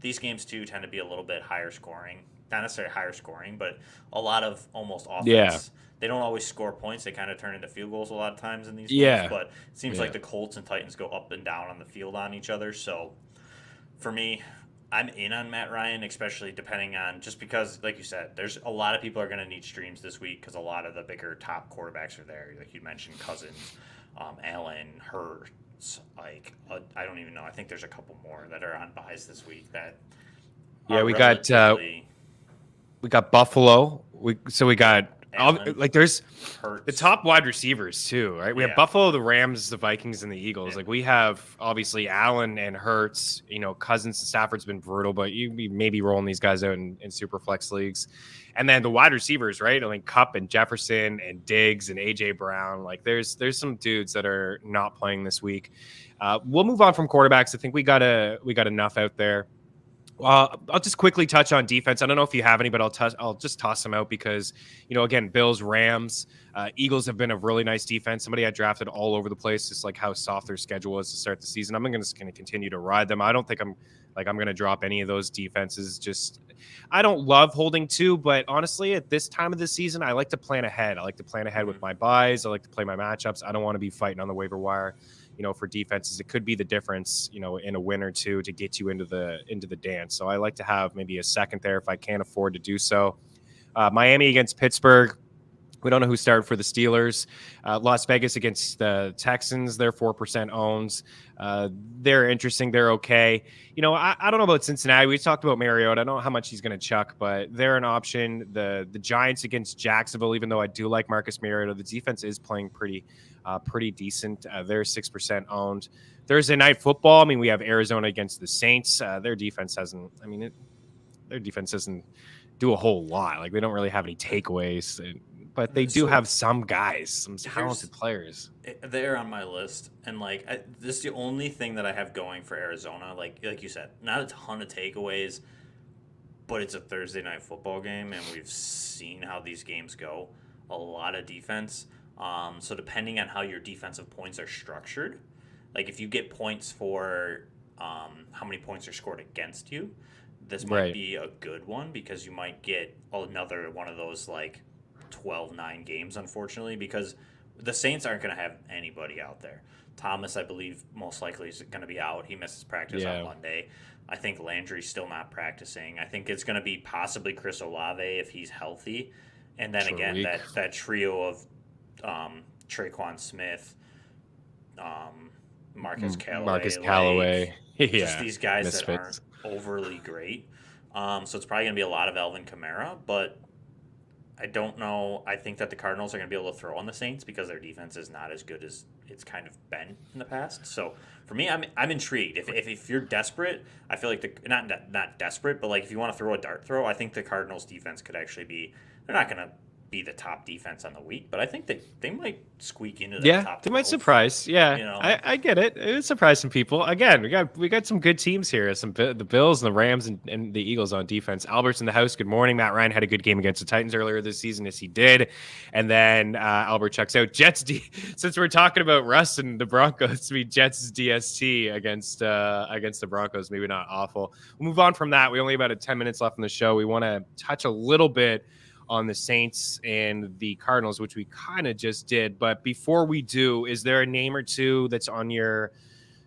these games, too, tend to be a little bit higher scoring. Not necessarily higher scoring, but a lot of almost offense. Yeah. They don't always score points. They kind of turn into field goals a lot of times in these games. But it seems like the Colts and Titans go up and down on the field on each other. So, for me, I'm in on Matt Ryan, especially depending on, just because, like you said, there's a lot of people are going to need streams this week because a lot of the bigger top quarterbacks are there. Like you mentioned, Cousins, Allen, Hurts. I don't even know. I think there's a couple more that are on buys this week that. Yeah, we got Buffalo. We got. There's Hurts. The top wide receivers too, right? We have Buffalo, the Rams, the Vikings, and the Eagles. We have obviously Allen and Hurts. Cousins and Stafford's been brutal, but you may be rolling these guys out in super flex leagues. And then the wide receivers, right? Kupp and Jefferson and Diggs and AJ Brown. There's some dudes that are not playing this week. We'll move on from quarterbacks. I think we got enough out there. I'll just quickly touch on defense. I don't know if you have any, but I'll just toss them out because, again, Bills, Rams, Eagles have been a really nice defense. Somebody I drafted all over the place, just like how soft their schedule was to start the season. I'm just going to continue to ride them. I don't think I'm going to drop any of those defenses. I don't love holding 2, but honestly, at this time of the season, I like to plan ahead. I like to plan ahead with my buys. I like to play my matchups. I don't want to be fighting on the waiver wire. For defenses, it could be the difference, in a win or two to get you into the dance. So I like to have maybe a second there if I can't afford to do so. Miami against Pittsburgh. We don't know who started for the Steelers. Las Vegas against the Texans. They're 4% owns. They're interesting. They're okay. I don't know about Cincinnati. We talked about Mariota. I don't know how much he's going to chuck, but they're an option. The Giants against Jacksonville, even though I do like Marcus Mariota, the defense is playing pretty decent. They're 6% owned. Thursday night football. We have Arizona against the Saints. Their defense doesn't do a whole lot. They don't really have any takeaways, but they do have some guys, some talented players. They're on my list, and this is the only thing that I have going for Arizona. Like you said, not a ton of takeaways. but it's a Thursday night football game, and we've seen how these games go. A lot of defense. So depending on how your defensive points are structured, like if you get points for how many points are scored against you, this might be a good one because you might get another one of those like 12-9 games, unfortunately, because the Saints aren't going to have anybody out there. Thomas, I believe, most likely is going to be out. He misses practice on Monday. I think Landry's still not practicing. I think it's going to be possibly Chris Olave if he's healthy. And then again, that trio of Traquan Smith, Marcus Callaway. Just these guys that aren't overly great. So it's probably going to be a lot of Alvin Kamara, but I don't know. I think that the Cardinals are going to be able to throw on the Saints because their defense is not as good as it's kind of been in the past. So for me, I'm intrigued. If you're desperate, I feel like not desperate, but like if you want to throw a dart throw, I think the Cardinals defense could actually be. They're not going to be the top defense on the week, but I think they might squeak into the top 12. They might surprise. I get it. It would surprise some people. Again, we got some good teams here. The Bills and the Rams and the Eagles on defense. Albert's in the house. Good morning. Matt Ryan had a good game against the Titans earlier this season. Yes, he did. And then Albert checks out Jets. Since we're talking about Russ and the Broncos, Jets DST against the Broncos. Maybe not awful. We'll move on from that. We only about 10 minutes left in the show. We want to touch a little bit on the Saints and the Cardinals, which we kind of just did. But before we do, is there a name or two that's on your,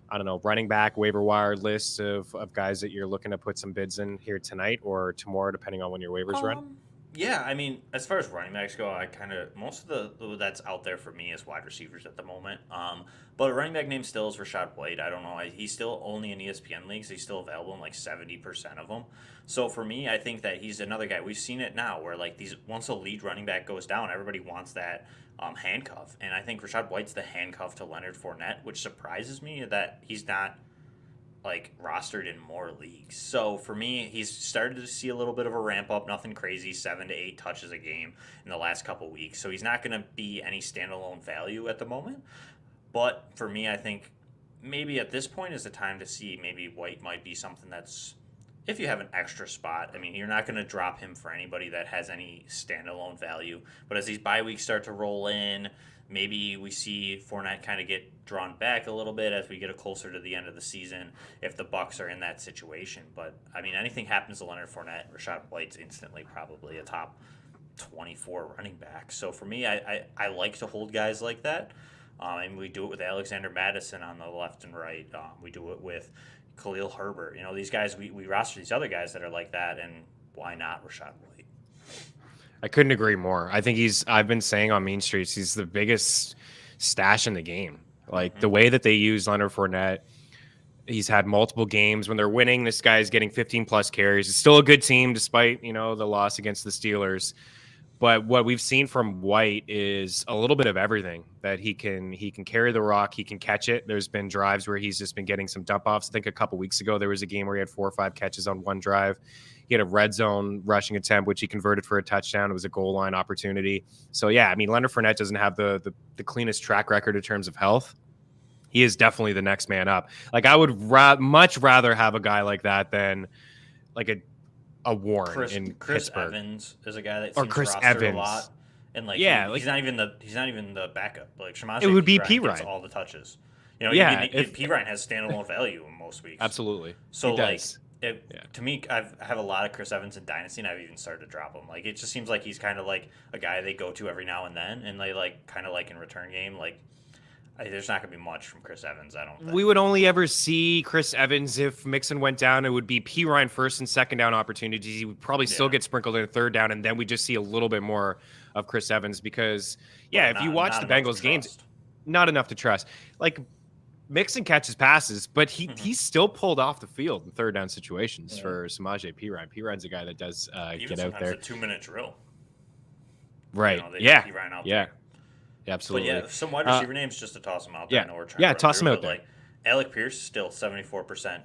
I don't know, running back waiver wire list of guys that you're looking to put some bids in here tonight or tomorrow, depending on when your waivers run? Yeah, I mean, as far as running backs go, most of the that's out there for me is wide receivers at the moment. But a running back name still is Rachaad White. I don't know. He's still only in ESPN leagues. He's still available in like 70% of them. So for me, I think that he's another guy. We've seen it now where like once a lead running back goes down, everybody wants that handcuff. And I think Rachaad White's the handcuff to Leonard Fournette, which surprises me that he's not like rostered in more leagues. So for me, he's started to see a little bit of a ramp up, nothing crazy, 7 to 8 touches a game in the last couple weeks. So he's not going to be any standalone value at the moment. But for me, I think maybe at this point is the time to see maybe White might be something that's, if you have an extra spot, I mean, you're not going to drop him for anybody that has any standalone value. But as these bye weeks start to roll in, maybe we see Fournette kind of get drawn back a little bit as we get closer to the end of the season if the Bucs are in that situation. But, I mean, anything happens to Leonard Fournette, Rachaad White's instantly probably a top 24 running back. So for me, I like to hold guys like that. And we do it with Alexander Mattison on the left and right. We do it with Khalil Herbert. You know, these guys, we roster these other guys that are like that, and why not Rachaad White? I couldn't agree more. I think I've been saying on Mean Streets, he's the biggest stash in the game. Like the way that they use Leonard Fournette, he's had multiple games when they're winning. This guy's getting 15 plus carries. It's still a good team despite, the loss against the Steelers. But what we've seen from White is a little bit of everything, that he can carry the rock, he can catch it. There's been drives where he's just been getting some dump offs. I think a couple weeks ago there was a game where he had 4 or 5 catches on one drive. He had a red zone rushing attempt, which he converted for a touchdown. It was a goal line opportunity. So, yeah, I mean, Leonard Fournette doesn't have the cleanest track record in terms of health. He is definitely the next man up. Like, I would much rather have a guy like that than like a Warren in Chris Pittsburgh. Evans is a guy that or seems Chris rostered Evans a lot. And he's not even the backup. Like Shamaje, it would be P. Ryan gets all the touches. P. Ryan has standalone value in most weeks. Absolutely. So to me, I have a lot of Chris Evans in Dynasty, and I've even started to drop him. Like it just seems like he's kind of like a guy they go to every now and then, and they like kind of like in return game. Like there's not going to be much from Chris Evans, I don't think. We would only ever see Chris Evans if Mixon went down. It would be P. Ryan first and second down opportunities. He would probably still get sprinkled in a third down, and then we just see a little bit more of Chris Evans because, if you watch the Bengals games, not enough to trust. Like, Mixon catches passes, but he's still pulled off the field in third down situations for Samaje P. Ryan. P. Ryan's a guy that does get out there. A 2-minute drill. Right. P. Ryan out there. Absolutely. But some wide receiver names just to toss them out there. I know we're trying to toss them out there. Like Alec Pierce still 74%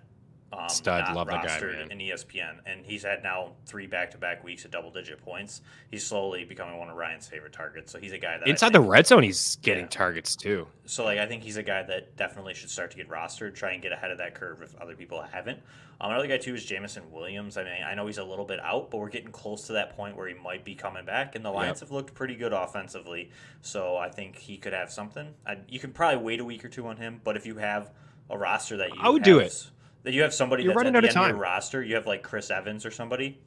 Stud, not love the guy, rostered man. in ESPN, and he's had now 3 back-to-back weeks of double-digit points. He's slowly becoming one of Ryan's favorite targets. So he's a guy that Inside the red zone, he's getting targets too. So I think he's a guy that definitely should start to get rostered, try and get ahead of that curve if other people haven't. Another guy too is Jamison Williams. I mean, I know he's a little bit out, but we're getting close to that point where he might be coming back, and the Lions have looked pretty good offensively. So I think he could have something. You can probably wait a week or two on him, but if you have a roster that I would do it. That you have somebody You're that's at running the out end of of your roster, you have like Chris Evans or somebody,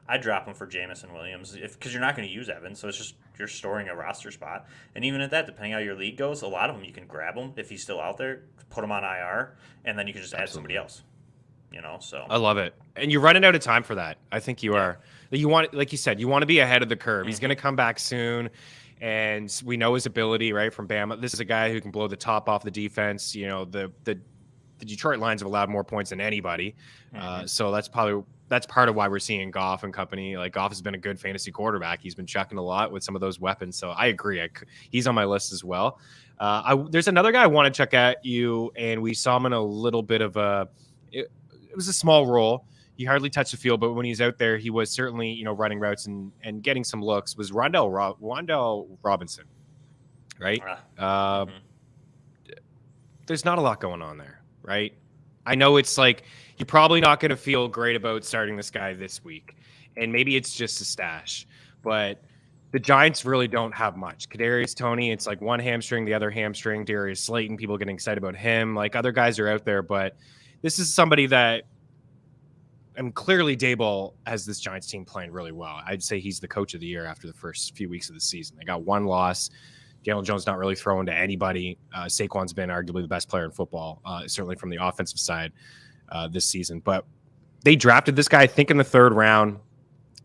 I'd drop him for Jamison Williams because you're not going to use Evans, so it's just you're storing a roster spot. And even at that, depending how your league goes, a lot of them you can grab him if he's still out there, put him on IR, and then you can just add somebody else. So I love it, and you're running out of time for that. I think you are. You want, like you said, you want to be ahead of the curve. He's going to come back soon, and we know his ability, right, from Bama. This is a guy who can blow the top off the defense. The Detroit Lions have allowed more points than anybody. So that's part of why we're seeing Goff and company. Like, Goff has been a good fantasy quarterback. He's been chucking a lot with some of those weapons. So I agree. He's on my list as well. There's another guy I want to check at you, and we saw him in a little bit of it was a small role. He hardly touched the field, but when he's out there, he was certainly, running routes and getting some looks. Was Rondell Robinson, right? There's not a lot going on there. Right? I know it's like you're probably not going to feel great about starting this guy this week, and maybe it's just a stash, but the Giants really don't have much. Kadarius Toney, it's like one hamstring, the other hamstring. Darius Slayton, people getting excited about him. Like, other guys are out there, but this is somebody that, and clearly Daboll has this Giants team playing really well. I'd say he's the coach of the year after the first few weeks of the season. They got one loss. Daniel Jones not really throwing to anybody. Saquon's been arguably the best player in football, certainly from the offensive side this season. But they drafted this guy, I think, in the 3rd round.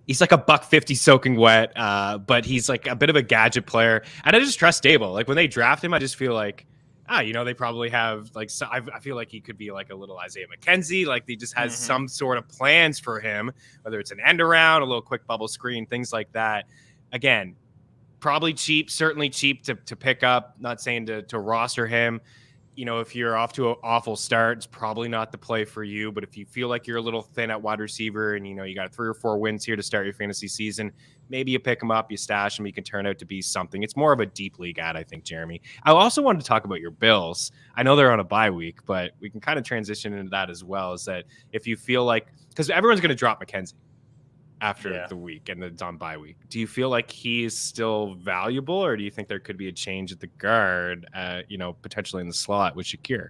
He's like a $150 soaking wet, but he's like a bit of a gadget player. And I just trust Daboll. Like, when they draft him, I just feel like, they probably have like. So I feel like he could be like a little Isaiah McKenzie. Like, he just has some sort of plans for him, whether it's an end around, a little quick bubble screen, things like that. Again, probably cheap, certainly cheap to pick up. Not saying to roster him. If you're off to an awful start, it's probably not the play for you. But if you feel like you're a little thin at wide receiver and, you got 3 or 4 wins here to start your fantasy season, maybe you pick him up, you stash him, he can turn out to be something. It's more of a deep league ad, I think, Jeremy. I also wanted to talk about your Bills. I know they're on a bye week, but we can kind of transition into that as well, is that if you feel like, because everyone's going to drop McKenzie after the week and it's on bye week. Do you feel like he's still valuable, or do you think there could be a change at the guard, potentially in the slot with Shakir?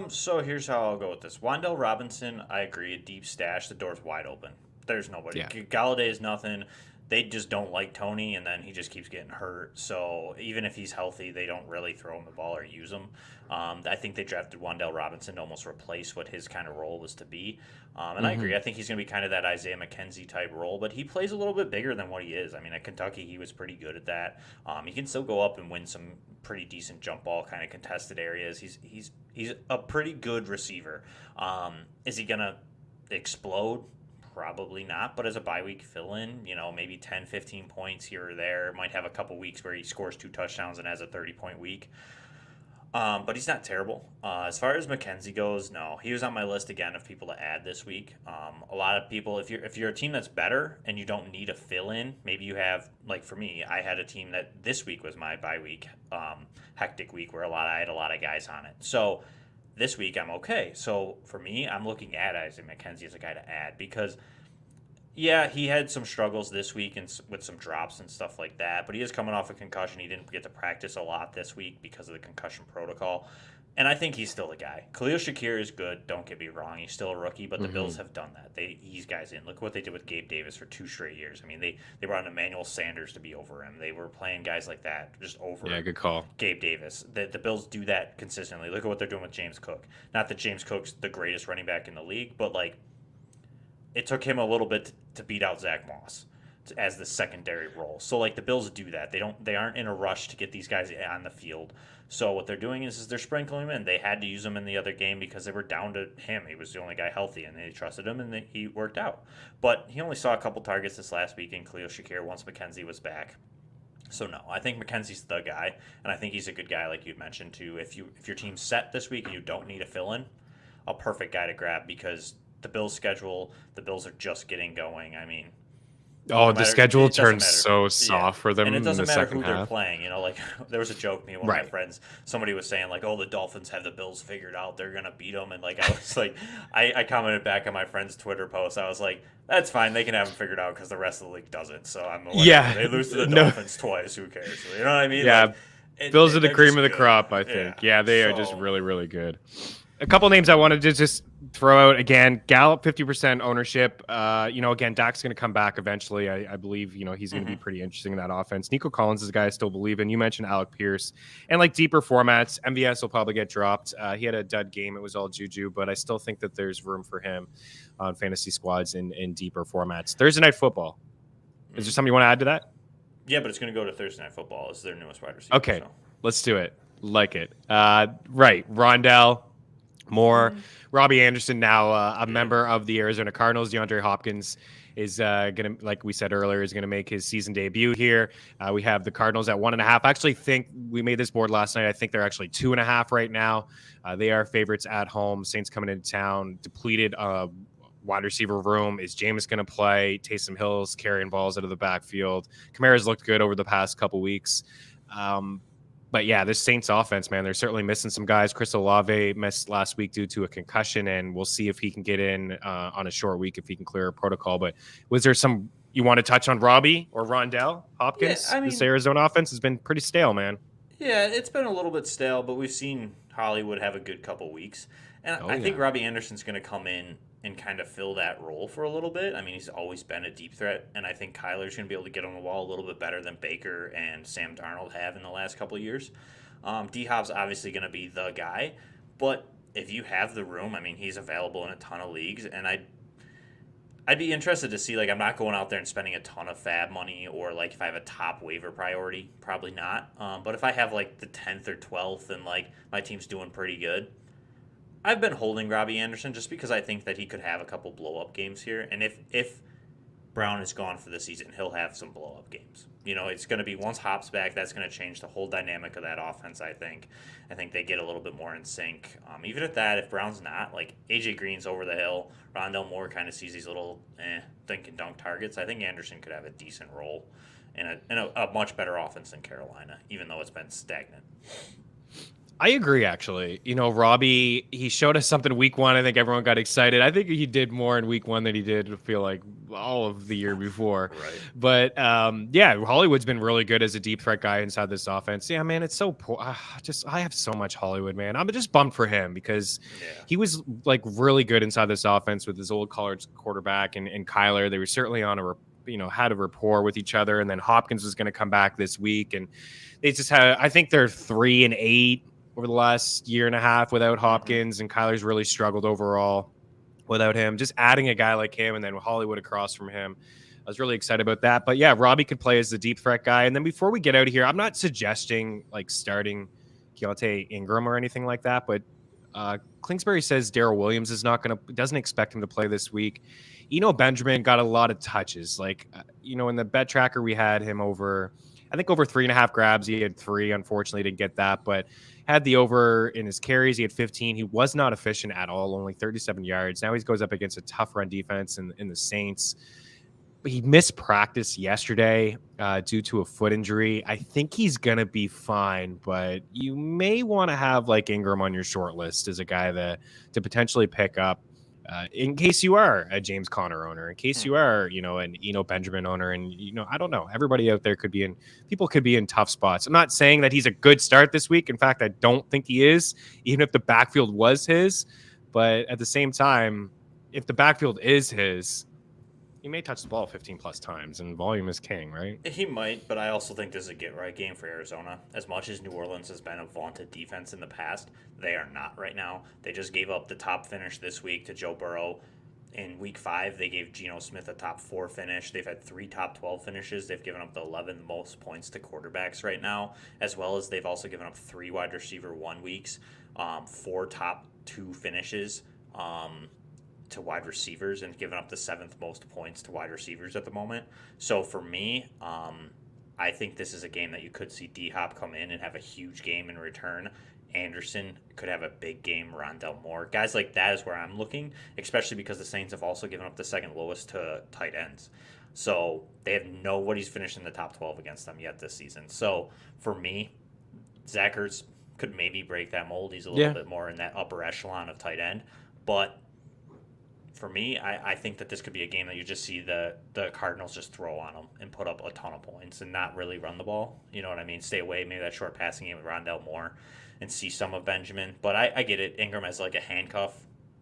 So here's how I'll go with this. Wan'Dale Robinson, I agree, a deep stash. The door's wide open. There's nobody. Yeah. Galladay is nothing. They just don't like Toney, and then he just keeps getting hurt. So even if he's healthy, they don't really throw him the ball or use him. I think they drafted Wan'Dale Robinson to almost replace what his kind of role was to be. And I agree. I think he's going to be kind of that Isaiah McKenzie type role, but he plays a little bit bigger than what he is. I mean, at Kentucky, he was pretty good at that. He can still go up and win some pretty decent jump ball kind of contested areas. He's a pretty good receiver. Is he going to explode? Probably not, but as a bye week fill-in, maybe 10, 15 points here or there. Might have a couple weeks where he scores 2 touchdowns and has a 30-point week. But he's not terrible. As far as McKenzie goes, no. He was on my list again of people to add this week. A lot of people, if you're a team that's better and you don't need a fill-in, maybe you have, like for me, I had a team that this week was my bye week, hectic week where I had a lot of guys on it. So this week I'm okay. So for me, I'm looking at Isaiah McKenzie as a guy to add because, yeah, he had some struggles this week and with some drops and stuff like that, but he is coming off a concussion. He didn't get to practice a lot this week because of the concussion protocol, and I think he's still the guy. Khalil Shakir is good, don't get me wrong. He's still a rookie, but the Bills have done that. They ease guys in. Look what they did with Gabe Davis for 2 straight years. I mean, they brought in Emmanuel Sanders to be over him. They were playing guys like that just over good call. Gabe Davis. The Bills do that consistently. Look at what they're doing with James Cook. Not that James Cook's the greatest running back in the league, but it took him a little bit to beat out Zach Moss as the secondary role. So the Bills do that. They aren't in a rush to get these guys on the field. So what they're doing is they're sprinkling him in. They had to use him in the other game because they were down to him. He was the only guy healthy, and they trusted him, and he worked out. But he only saw a couple targets this last week in Khalil Shakir once McKenzie was back. So no, I think McKenzie's the guy, and I think he's a good guy, like you mentioned too. If your team's set this week and you don't need a fill-in, a perfect guy to grab because the Bills' schedule, the Bills are just getting going. I mean, Oh, no the matter, schedule it doesn't turns matter. so Yeah. soft for And it them in doesn't the matter second who they're half. playing. Like, there was a joke, me and one of my Right. friends, somebody was saying, like, oh, the Dolphins have the Bills figured out. They're going to beat them. And, like, I was like, I commented back on my friend's Twitter post. I was like, that's fine. They can have them figured out because the rest of the league doesn't. So I'm whatever. Yeah. They lose to the No. Dolphins twice. Who cares? You know what I mean? Yeah. Like, Bills are the they're cream just of the good. crop, I Yeah. think. Yeah, they are just So, really, really good. A couple names I wanted to just throw out again. Gallup, 50% ownership. Again, Dak's going to come back eventually. I believe, he's going to be pretty interesting in that offense. Nico Collins is a guy I still believe in. You mentioned Alec Pierce. And like deeper formats, MVS will probably get dropped. He had a dud game. It was all juju, but I still think that there's room for him on fantasy squads in deeper formats. Thursday Night Football. Is there something you want to add to that? yeah, but it's going to go to Thursday Night Football. It's their newest wide receiver. Okay, So. let's do it. Like it. Right. Rondell, Moore, Robbie Anderson, now a member of the Arizona Cardinals. DeAndre Hopkins is going to, like we said earlier, is going to make his season debut here. We have the Cardinals at 1.5. I actually think we made this board last night. I think they're actually 2.5 right now. They are favorites at home. Saints coming into town, depleted wide receiver room. Is Jameis going to play? Taysom Hill's carrying balls out of the backfield. Kamara's looked good over the past couple weeks. But yeah, this Saints offense, man, they're certainly missing some guys. Chris Olave missed last week due to a concussion, and we'll see if he can get in on a short week, if he can clear a protocol. But was there some you want to touch on Robbie or Rondell Hopkins? Yeah, I mean, this Arizona offense has been pretty stale, man. Yeah, it's been a little bit stale, but we've seen Hollywood have a good couple weeks. And I think Robbie Anderson's going to come in and kind of fill that role for a little bit. I mean, he's always been a deep threat, and I think Kyler's going to be able to get on the wall a little bit better than Baker and Sam Darnold have in the last couple of years. D-Hop's obviously going to be the guy, but if you have the room, I mean, he's available in a ton of leagues, and I'd be interested to see, like, I'm not going out there and spending a ton of fab money, or, like, if I have a top waiver priority, probably not. But if I have, like, the 10th or 12th and, like, my team's doing pretty good, I've been holding Robbie Anderson just because I think that he could have a couple blow-up games here. And if Brown is gone for the season, he'll have some blow-up games. It's going to be, once Hop's back, that's going to change the whole dynamic of that offense, I think. I think they get a little bit more in sync. Even at that, if Brown's not, like, A.J. Green's over the hill, Rondell Moore kind of sees these little dink and dunk targets. I think Anderson could have a decent role in a much better offense than Carolina, even though it's been stagnant. I agree, actually. Robbie, he showed us something week one. I think everyone got excited. I think he did more in week one than he did, I feel like, all of the year before. Right. But, Hollywood's been really good as a deep threat guy inside this offense. Yeah, man, it's so poor. I have so much Hollywood, man. I'm just bummed for him because he was, like, really good inside this offense with his old college quarterback and Kyler. They were certainly on had a rapport with each other. And then Hopkins was going to come back this week. And they just had, I think they're 3-8. Over the last year and a half without Hopkins, and Kyler's really struggled overall without him. Just adding a guy like him and then Hollywood across from him, I was really excited about that. But yeah, Robbie could play as the deep threat guy. And then before we get out of here, I'm not suggesting like starting Keontae Ingram or anything like that, but Kingsbury says Darrell Williams doesn't expect him to play this week. Benjamin got a lot of touches. Like, in the bet tracker, we had him over 3.5 grabs. He had 3, unfortunately didn't get that, but had the over in his carries. He had 15. He was not efficient at all, only 37 yards. Now he goes up against a tough run defense in the Saints. He missed practice yesterday due to a foot injury. I think he's going to be fine, but you may want to have like Ingram on your short list as a guy to potentially pick up in case you are a James Conner owner, in case you are, an Benjamin owner. And, I don't know, everybody out there could be in tough spots. I'm not saying that he's a good start this week. In fact, I don't think he is, even if the backfield was his. But at the same time, if the backfield is his, he may touch the ball 15 plus times, and volume is king, right? He might, but I also think this is a get-right game for Arizona. As much as New Orleans has been a vaunted defense in the past, they are not right now. They just gave up the top finish this week to Joe Burrow. In Week 5, they gave Geno Smith a top 4 finish. They've had 3 top 12 finishes. They've given up the 11th most points to quarterbacks right now, as well as they've also given up 3 wide receiver 1 weeks, 4 top 2 finishes, to wide receivers, and given up the 7th most points to wide receivers at the moment. So for me, I think this is a game that you could see D-Hop come in and have a huge game in return, Anderson could have a big game. Rondell Moore, guys like that is where I'm looking, especially because the Saints have also given up the second lowest to tight ends. So they have nobody's finished in the top 12 against them yet this season. So for me, Zach Ertz could maybe break that mold. He's a little bit more in that upper echelon of tight end. But for me, I think that this could be a game that you just see the Cardinals just throw on them and put up a ton of points and not really run the ball. You know what I mean? Stay away, maybe that short passing game with Rondell Moore and see some of Benjamin. But I get it. Ingram as like a handcuff,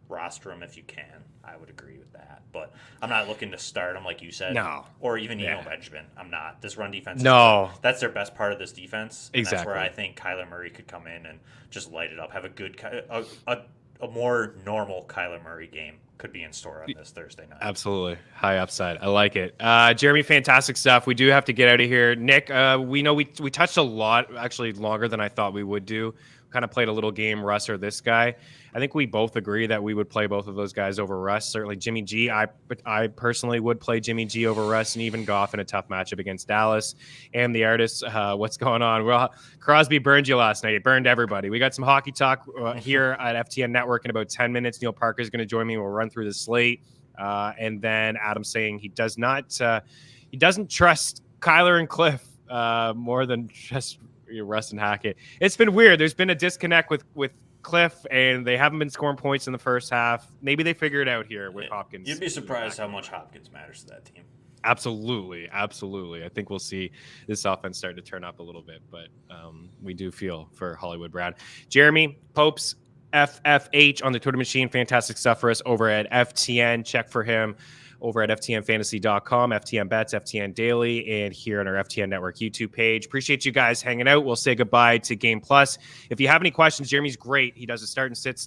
roster him if you can. I would agree with that. But I'm not looking to start him like you said. No. Or even Benjamin. I'm not. This run defense. That's their best part of this defense. Exactly. That's where I think Kyler Murray could come in and just light it up. Have a good, a more normal Kyler Murray game could be in store on this Thursday night. Absolutely. High upside. I like it. Jeremy, fantastic stuff. We do have to get out of here. Nick, we know we touched a lot, actually longer than I thought we would do. Kind of played a little game, Russ or this guy. I think we both agree that we would play both of those guys over Russ. Certainly Jimmy G. I personally would play Jimmy G over Russ, and even Goff in a tough matchup against Dallas. And the artists, what's going on? Well, Crosby burned you last night. It burned everybody. We got some hockey talk here at FTN Network in about 10 minutes. Neil Parker is going to join me. We'll run through the slate. And then Adam saying he doesn't trust Kyler and Cliff more than just Russ and Hackett. It's been weird. There's been a disconnect with Cliff, and they haven't been scoring points in the first half. Maybe they figure it out here with Hopkins. You'd be surprised how much Hopkins matters to that team. Absolutely. I think we'll see this offense start to turn up a little bit, but we do feel for Hollywood Brown. Jeremy Popes, FFH on the Twitter machine. Fantastic stuff for us over at FTN. Check for him over at ftnfantasy.com, FTN Bets, FTN Daily, and here on our FTN Network YouTube page. Appreciate you guys hanging out. We'll say goodbye to Game Plus. If you have any questions, Jeremy's great. He does a start and sit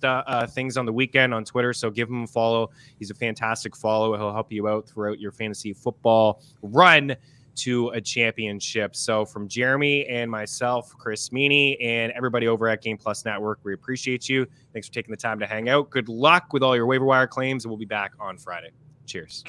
things on the weekend on Twitter, so give him a follow. He's a fantastic follow. He'll help you out throughout your fantasy football run to a championship. So from Jeremy and myself, Chris Meaney, and everybody over at Game Plus Network, we appreciate you. Thanks for taking the time to hang out. Good luck with all your waiver wire claims, and we'll be back on Friday. Cheers.